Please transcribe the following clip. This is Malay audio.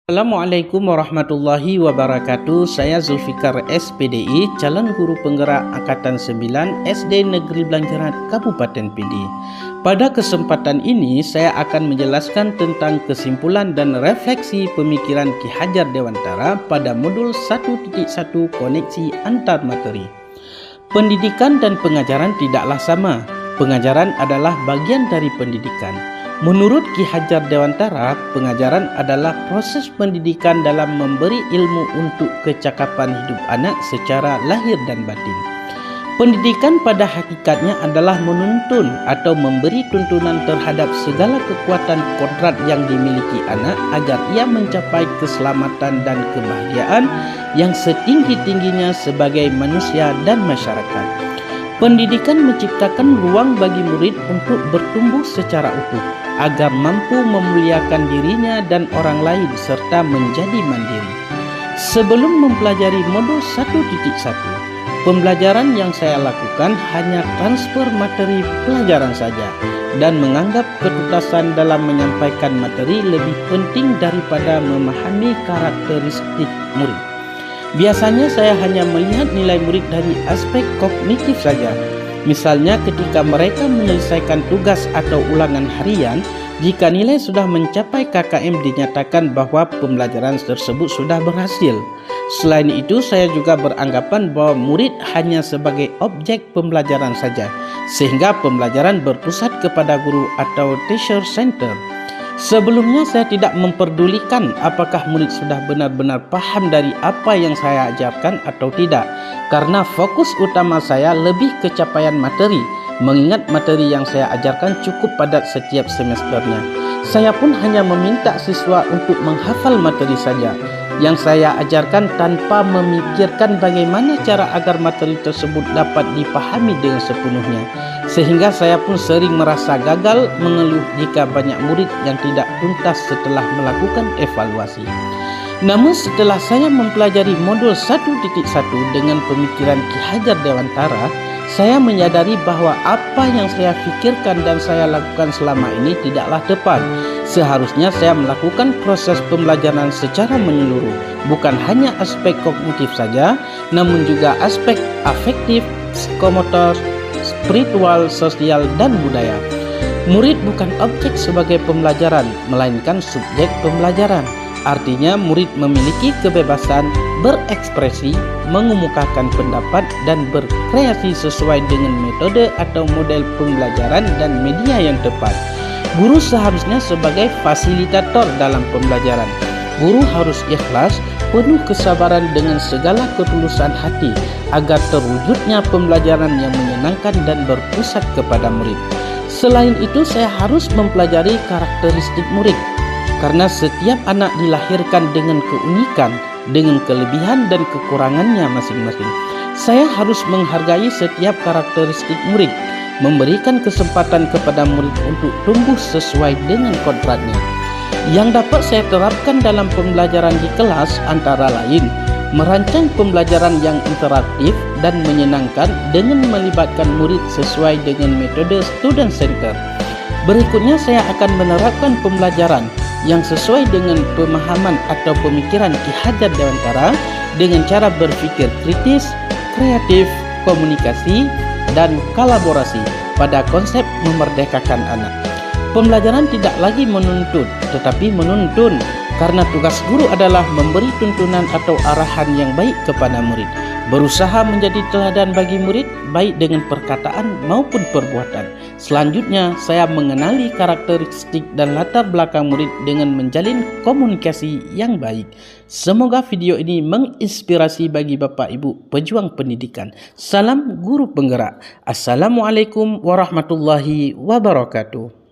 Assalamualaikum warahmatullahi wabarakatuh. Saya Zulfikar SPDI, calon guru penggerak Angkatan 9 SD Negeri Blancaran, Kabupaten PD. Pada kesempatan ini saya akan menjelaskan tentang kesimpulan dan refleksi pemikiran Ki Hajar Dewantara pada modul 1.1 koneksi antar materi. Pendidikan dan pengajaran tidaklah sama. Pengajaran adalah bagian dari pendidikan. Menurut Ki Hajar Dewantara, pengajaran adalah proses pendidikan dalam memberi ilmu untuk kecakapan hidup anak secara lahir dan batin. Pendidikan pada hakikatnya adalah menuntun atau memberi tuntunan terhadap segala kekuatan kodrat yang dimiliki anak agar ia mencapai keselamatan dan kebahagiaan yang setinggi-tingginya sebagai manusia dan masyarakat. Pendidikan menciptakan ruang bagi murid untuk bertumbuh secara utuh, agar mampu memuliakan dirinya dan orang lain serta menjadi mandiri. Sebelum mempelajari modul 1.1, pembelajaran yang saya lakukan hanya transfer materi pelajaran saja dan menganggap ketuntasan dalam menyampaikan materi lebih penting daripada memahami karakteristik murid. Biasanya saya hanya melihat nilai murid dari aspek kognitif saja. Misalnya ketika mereka menyelesaikan tugas atau ulangan harian, jika nilai sudah mencapai KKM dinyatakan bahwa pembelajaran tersebut sudah berhasil. Selain itu, saya juga beranggapan bahwa murid hanya sebagai objek pembelajaran saja, sehingga pembelajaran berpusat kepada guru atau teacher center. Sebelumnya saya tidak memperdulikan apakah murid sudah benar-benar paham dari apa yang saya ajarkan atau tidak, karena fokus utama saya lebih ke capaian materi, mengingat materi yang saya ajarkan cukup padat setiap semesternya. Saya pun hanya meminta siswa untuk menghafal materi saja yang saya ajarkan tanpa memikirkan bagaimana cara agar materi tersebut dapat dipahami dengan sepenuhnya. Sehingga saya pun sering merasa gagal, mengeluh jika banyak murid yang tidak tuntas setelah melakukan evaluasi. Namun setelah saya mempelajari modul 1.1 dengan pemikiran Ki Hajar Dewantara, saya menyadari bahwa apa yang saya pikirkan dan saya lakukan selama ini tidaklah tepat. Seharusnya saya melakukan proses pembelajaran secara menyeluruh, bukan hanya aspek kognitif saja, namun juga aspek afektif, psikomotor, spiritual, sosial, dan budaya. Murid bukan objek sebagai pembelajaran, melainkan subjek pembelajaran. Artinya murid memiliki kebebasan berekspresi, mengemukakan pendapat, dan berkreasi sesuai dengan metode atau model pembelajaran dan media yang tepat. Guru seharusnya sebagai fasilitator dalam pembelajaran. Guru harus ikhlas, penuh kesabaran dengan segala ketulusan hati agar terwujudnya pembelajaran yang menyenangkan dan berpusat kepada murid. Selain itu, saya harus mempelajari karakteristik murid. Karena setiap anak dilahirkan dengan keunikan, dengan kelebihan dan kekurangannya masing-masing. Saya harus menghargai setiap karakteristik murid, memberikan kesempatan kepada murid untuk tumbuh sesuai dengan kodratnya. Yang dapat saya terapkan dalam pembelajaran di kelas antara lain, merancang pembelajaran yang interaktif dan menyenangkan dengan melibatkan murid sesuai dengan metode student center. Berikutnya saya akan menerapkan pembelajaran yang sesuai dengan pemahaman atau pemikiran Ki Hajar Dewantara dengan cara berpikir kritis, kreatif, komunikasi, dan kolaborasi pada konsep memerdekakan anak. Pembelajaran tidak lagi menuntut, tetapi menuntun, karena tugas guru adalah memberi tuntunan atau arahan yang baik kepada murid, berusaha menjadi teladan bagi murid, baik dengan perkataan maupun perbuatan. Selanjutnya, saya mengenali karakteristik dan latar belakang murid dengan menjalin komunikasi yang baik. Semoga video ini menginspirasi bagi Bapak Ibu pejuang pendidikan. Salam guru penggerak. Assalamualaikum warahmatullahi wabarakatuh.